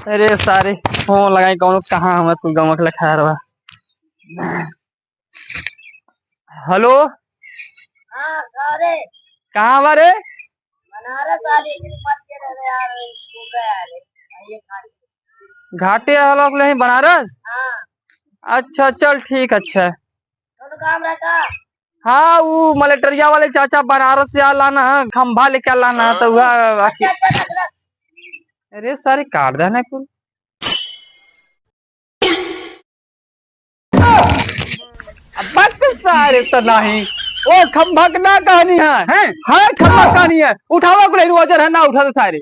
अरे सारे फोन लगाई कौन कहाँ हम तू गमक लखा रहा। हेलो हाँ अरे कहाँ बारे बनारस वाले की मत के रहे यार वो गया रे ये खाली। घाटे वाला नहीं बनारस। हाँ अच्छा चल ठीक अच्छा। तो काम रहता। हाँ वो मलेटरिया वाले चाचा बनारस से लाना खंभा लेके लाना तो वह। अच्छा अच्छा रख रख। अरे सारे काट देना कुल। अब बस सारे तो नहीं वो खंभा का ना कहानी है, हैं? है खंभा कहानी है उठावा को नहीं वजन है ना उठा तो सारे।